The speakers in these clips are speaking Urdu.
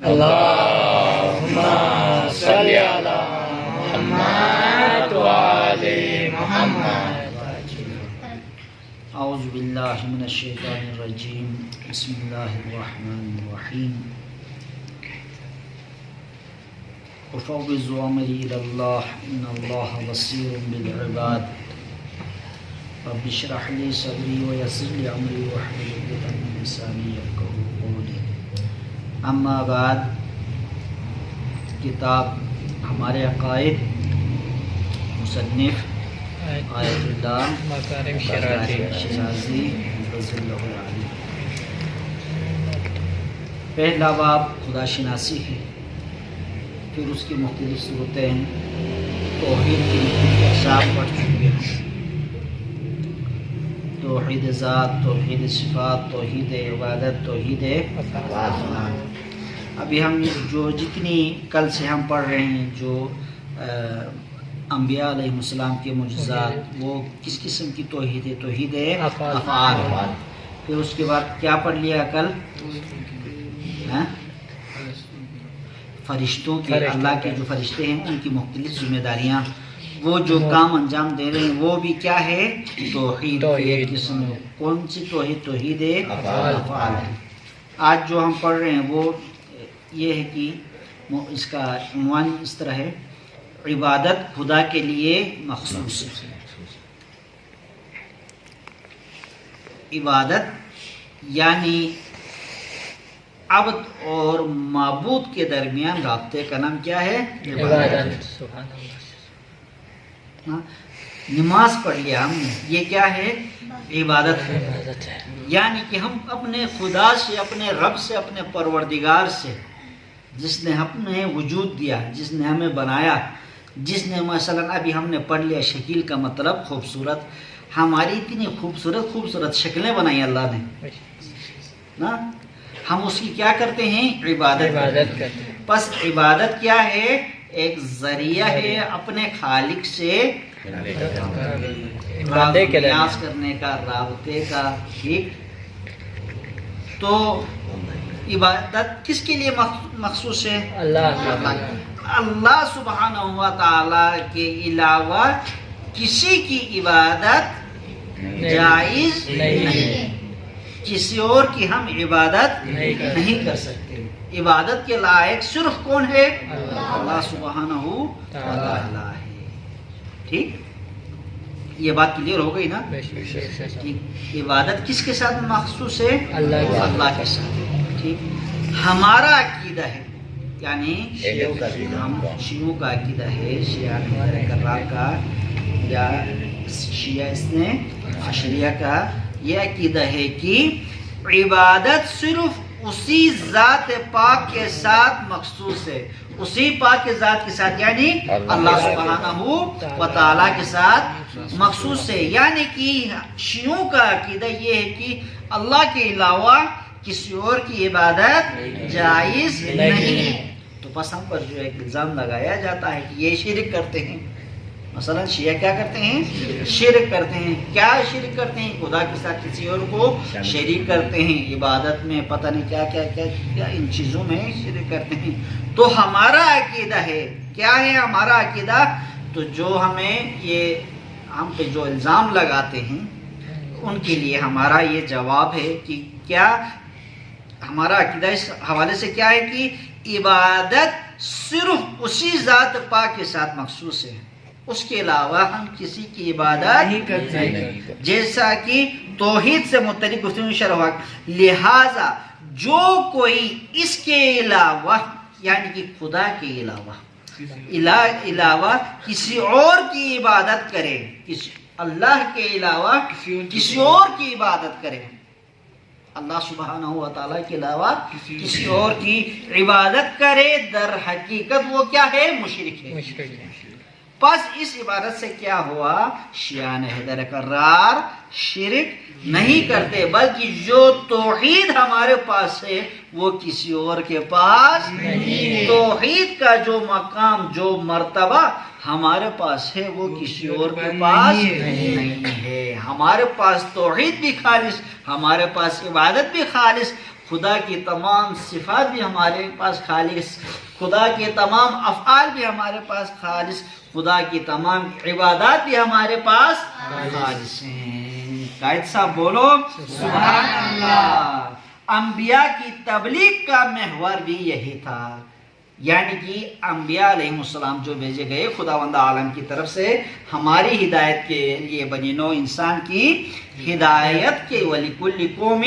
اللهم صل على محمد وآل محمد. اعوذ باللہ من الشیطان الرجیم. بسم اللہ الرحمن الرحیم. افوض امری الی اللہ ان اللہ بصیر بالعباد. رب اشرح لی صدری ویسر لی امری واحلل عقدۃ من لسانی یفقہوا قولی. اما بعد، کتاب ہمارے عقائد، مصنف آیت اللہ مکارم شیرازی رضی اللہ عنہ. پہلا باب خدا شناسی ہے، پھر اس کی مختلف صورتیں ہیں. توحید کی مختلف اقسام پڑھ چکے ہیں: توحید ذات، توحید صفات، توحید عبادت، توحید افعال. ابھی ہم جو جتنی کل سے ہم پڑھ رہے ہیں جو انبیاء علیہ السلام کے معجزات، وہ کس قسم کی توحید ہے؟ توحید افعال. پھر اس کے بعد کیا پڑھ لیا کل؟ فرشتوں کے، اللہ کے جو فرشتے ہیں ان کی مختلف ذمہ داریاں، وہ جو کام انجام دے رہے ہیں وہ بھی کیا ہے؟ توحید کی ایک قسم ہے. کون سی توحید؟ توحید افعال ہے. آج جو ہم پڑھ رہے ہیں وہ یہ ہے کہ اس کا عنوان اس طرح ہے: عبادت خدا کے لیے مخصوص ہے. عبادت یعنی عبد اور معبود کے درمیان رابطے کا نام کیا ہے؟ عبادت. سبحان اللہ. نماز پڑھ لیا ہم نے، یہ کیا ہے؟ عبادت ہے. یعنی کہ ہم اپنے خدا سے، اپنے رب سے، اپنے پروردگار سے، جس نے ہمیں وجود دیا، جس نے ہمیں بنایا، جس نے مثلا ابھی ہم نے پڑھ لیا شکیل کا مطلب خوبصورت. ہماری اتنی خوبصورت شکلیں بنائی اللہ نے نا، ہم اس کی کیا کرتے ہیں؟ عبادت کرتے ہیں. بس عبادت کیا ہے؟ ایک ذریعہ ہے اپنے خالق سے نیاز کرنے کا، رابطے کا. ٹھیک، تو عبادت کس کے لیے مخصوص ہے؟ اللہ سبحانہ و تعالی کے علاوہ کسی کی عبادت جائز نہیں. کسی اور کی ہم عبادت نہیں کر سکتے. عبادت کے لائق صرف کون ہے؟ اللہ سبحانہ و تعالی ہے. ٹھیک، یہ بات کلیئر ہو گئی نا؟ ٹھیک. عبادت کس کے ساتھ مخصوص ہے؟ اللہ کے ساتھ. ٹھیک، ہمارا عقیدہ ہے، یعنی ہم شیعوں کا عقیدہ ہے، شیعہ کرار کا یا شیعہ اثنے عشریہ کا یہ عقیدہ ہے کہ عبادت صرف اسی ذات پاک کے ساتھ مخصوص ہے. اسی پاک کے ذات کے ساتھ، یعنی اللہ سبحانہ و تعالیٰ کے ساتھ مخصوص ہے. یعنی کہ شیعوں کا عقیدہ یہ ہے کہ اللہ کے علاوہ کسی اور کی عبادت جائز نہیں ہے. تو بس ہم پر جو ایک الزام لگایا جاتا ہے کہ یہ شرک کرتے ہیں. مثلا شیعہ کیا کرتے ہیں؟ شرک کرتے ہیں. کیا شرک کرتے ہیں؟ خدا کے ساتھ کسی اور کو شریک کرتے ہیں. عبادت میں پتہ نہیں کیا کیا کیا کیا ان چیزوں میں شرک کرتے ہیں. تو ہمارا عقیدہ ہے، کیا ہے ہمارا عقیدہ؟ تو جو ہمیں یہ ہم پہ جو الزام لگاتے ہیں ان کے لیے ہمارا یہ جواب ہے کہ کیا ہمارا عقیدہ اس حوالے سے کیا ہے کہ عبادت صرف اسی ذات پاک کے ساتھ مخصوص ہے، اس کے علاوہ ہم کسی کی عبادت نہیں کرتے. جیسا کہ توحید سے متعلق گفتگو شروع ہوا، لہذا جو کوئی اس کے علاوہ، یعنی کہ خدا کے علاوہ کسی اور کی عبادت کرے، اللہ کے علاوہ کسی اور کی عبادت کرے، اللہ سبحانہ و تعالیٰ کے علاوہ کسی اور کی عبادت کرے، در حقیقت وہ کیا ہے؟ مشرک ہے. پس اس عبادت سے کیا ہوا؟ شیعہ حیدر کرار شرک نہیں کرتے، بلکہ جو توحید ہمارے پاس ہے وہ کسی اور کے پاس نہیں. توحید کا جو مقام، جو مرتبہ ہمارے پاس ہے وہ کسی اور کے پاس نہیں ہے. ہمارے پاس توحید بھی خالص، ہمارے پاس عبادت بھی خالص، خدا کی تمام صفات بھی ہمارے پاس خالص، خدا کے تمام افعال بھی ہمارے پاس خالص، خدا کی تمام عبادات بھی ہمارے پاس خالص ہیں۔ قائد صاحب بولو سبحان اللہ۔ انبیاء کی تبلیغ کا محور بھی یہی تھا، یعنی کہ انبیاء علیہ السلام جو بھیجے گئے خداوند عالم کی طرف سے ہماری ہدایت کے لیے، بنی نوع انسان کی ہدایت کے، وَلِكُلِّ قَوْمٍ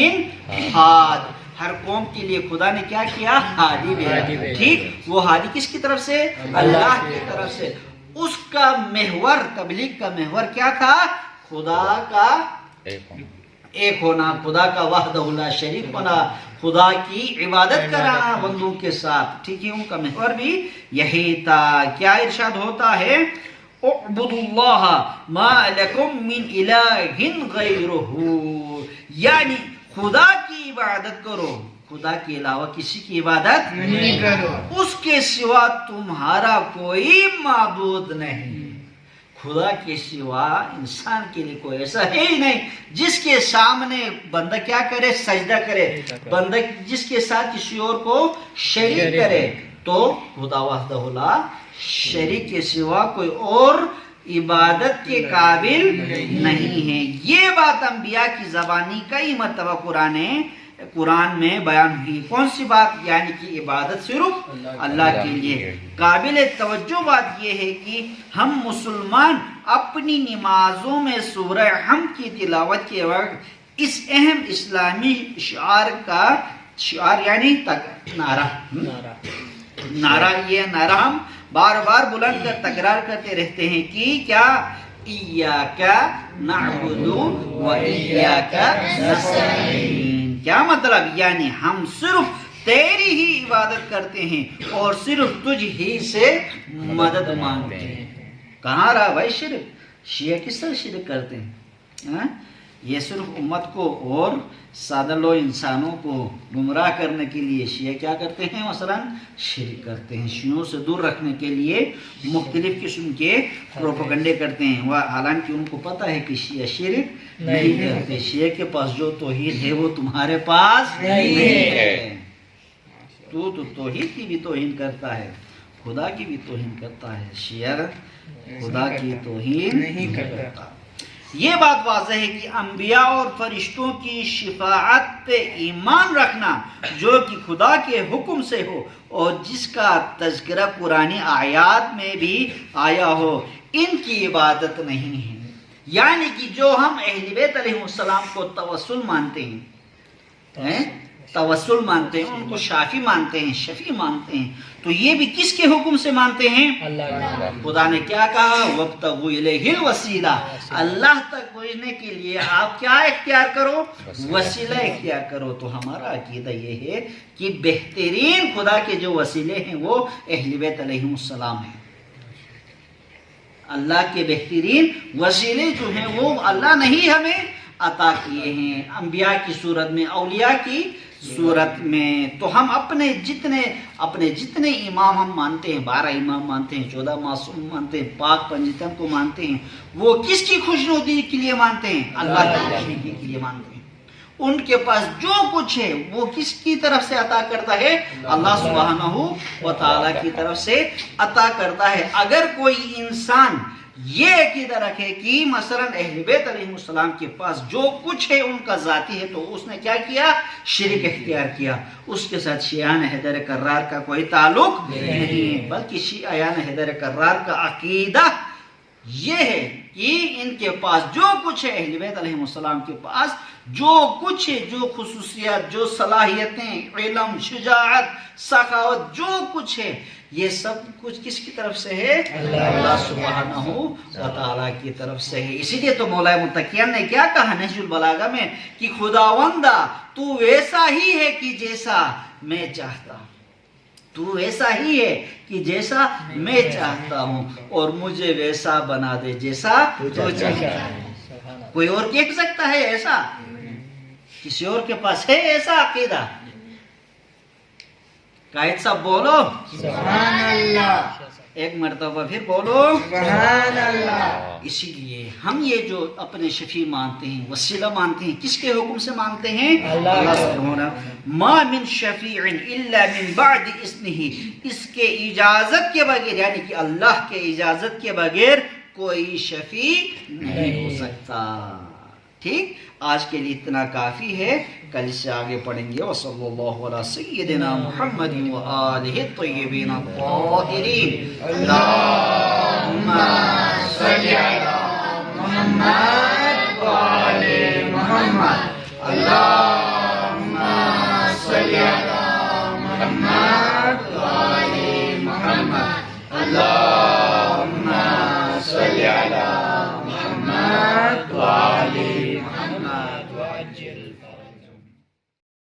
ہاد، ہر قوم کے لیے خدا نے کیا کیا؟ ہادی بھیجا۔ ٹھیک، وہ ہادی کس کی طرف سے؟ اللہ کی طرف سے۔ اس کا محور، تبلیغ کا محور کیا تھا؟ خدا کا ایک ہونا، خدا کا وحدہ لا شریک ہونا، خدا کی عبادت کرانا بندوں کے ساتھ۔ ٹھیک ہے، ان کا محور بھی یہی تھا۔ کیا ارشاد ہوتا ہے؟ اعبدوا اللہ ما لکم من الہ غیرہ، یعنی خدا کی عبادت کرو، خدا کے علاوہ کسی کی عبادت نہیں کرو، اس کے سوا تمہارا کوئی معبود نہیں۔ خدا کے سوا انسان کے لیے کوئی ایسا ہے ہی نہیں جس کے سامنے بندہ کیا کرے؟ سجدہ کرے، بندہ جس کے ساتھ کسی اور کو شریک کرے۔ تو خدا وحدہ لا شریک کے سوا کوئی اور عبادت کے قابل نہیں ہے۔ یہ بات انبیاء کی زبانی کئی مرتبہ قرآن میں بیان ہوئی۔ کون سی بات؟ یعنی کہ عبادت صرف اللہ کے لیے۔ قابل توجہ بات یہ ہے کہ ہم مسلمان اپنی نمازوں میں سورہ حمد کی تلاوت کے وقت اس اہم اسلامی شعار یعنی نعرہ، یہ نعرہ ہم بار بار بلند کر تکرار کرتے رہتے ہیں کہ کیا؟ ایاک نعبد و ایاک نستعین۔ کیا مطلب؟ یعنی ہم صرف تیری ہی عبادت کرتے ہیں اور صرف تجھ ہی سے مدد مانگتے ہیں۔ کہاں رہا بھائی شرک؟ شیعہ کس طرح شرک کرتے ہیں؟ یہ صرف امت کو اور سادہ لو انسانوں کو گمراہ کرنے کے لیے شیعہ کیا کرتے ہیں؟ مثلا شرک کرتے ہیں، شیعوں سے دور رکھنے کے لیے مختلف قسم کے پروپیگنڈے کرتے ہیں، حالانکہ ان کو پتہ ہے کہ شیعہ شرک نہیں کرتے۔ شیعہ کے پاس جو توحید ہے وہ تمہارے پاس نہیں ہے۔ تو توحید کی بھی توہین کرتا ہے، خدا کی بھی توہین کرتا ہے، شیعہ خدا کی توہین نہیں کرتا۔ یہ بات واضح ہے کہ انبیاء اور فرشتوں کی شفاعت پہ ایمان رکھنا جو کہ خدا کے حکم سے ہو اور جس کا تذکرہ قرآنی آیات میں بھی آیا ہو، ان کی عبادت نہیں ہے۔ یعنی کہ جو ہم اہل بیت علیہ السلام کو توسل مانتے ہیں، توسل مانتے ہیں، ان کو شافی مانتے ہیں، شفیع مانتے ہیں، تو یہ بھی کس کے حکم سے مانتے ہیں؟ اللہ۔ خدا نے کیا کہا؟ وَابْتَغُوا إِلَيْهِ الْوَسِيلَةَ، اللہ تک پہنچنے کے لیے آپ کیا اختیار کرو؟ وسیلہ اختیار کرو۔ تو ہمارا عقیدہ یہ ہے کہ بہترین خدا کے جو وسیلے ہیں وہ اہل بیت علیہ السلام ہیں۔ اللہ کے بہترین وسیلے جو ہیں وہ اللہ نے ہی ہمیں عطا کیے ہیں، انبیاء کی صورت میں، اولیاء کی صورت میں۔ تو ہم اپنے جتنے امام ہم مانتے ہیں، 12 امام مانتے ہیں، 14 معصوم مانتے ہیں، پاک پنجتن کو مانتے ہیں، وہ کس کی خوشنودی کے لیے مانتے ہیں؟ اللہ کی خوشنودی کے لیے مانتے ہیں۔ ان کے پاس جو کچھ ہے وہ کس کی طرف سے عطا کرتا ہے؟ اللہ سبحانہ و تعالیٰ کی طرف سے عطا کرتا ہے۔ اگر کوئی انسان یہ عقیدہ رکھے کہ مثلا اہل بیت علیہ السلام کے پاس جو کچھ ہے ان کا ذاتی ہے، تو اس نے کیا کیا؟ شرک اختیار کیا۔ اس کے ساتھ شیعان حیدر کرار کا کوئی تعلق نہیں ہے، بلکہ شیعان حیدر کرار کا عقیدہ یہ ہے کہ ان کے پاس جو کچھ ہے، اہل بیت علیہ السلام کے پاس جو کچھ ہے، جو خصوصیات، جو صلاحیتیں، علم، شجاعت، سخاوت، جو کچھ ہے، یہ سب کچھ کس کی طرف سے ہے؟ اللہ سبحانہ و تعالیٰ کی طرف سے ہے۔ اسی لیے تو مولا متقیان نے کیا کہا نہج البلاغہ میں کہ خداوندہ تو ویسا ہی ہے کہ جیسا میں چاہتا ہوں، تو ویسا ہی ہے کہ جیسا میں چاہتا ہوں، اور مجھے ویسا بنا دے جیسا تو چاہتا ہے۔ کوئی اور کہہ سکتا ہے ایسا؟ کسی اور کے پاس ہے ایسا عقیدہ؟ قائد صاحب بولو سبحان اللہ ایک مرتبہ پھر بولو سبحان اللہ. اسی لیے ہم یہ جو اپنے شفیع مانتے ہیں وسیلہ مانتے ہیں کس کے حکم سے مانتے ہیں اللہ سے ہونا ما من شفیع الا من بعد اذنہ اس کے اجازت کے بغیر یعنی کہ اللہ کے اجازت کے بغیر کوئی شفیع نہیں ہو سکتا. ٹھیک آج کے لیے اتنا کافی ہے کل سے آگے پڑھیں گے وصلی اللہ علی سیدنا محمد و آلہ الطیبین الطاہرین. اللہم صلی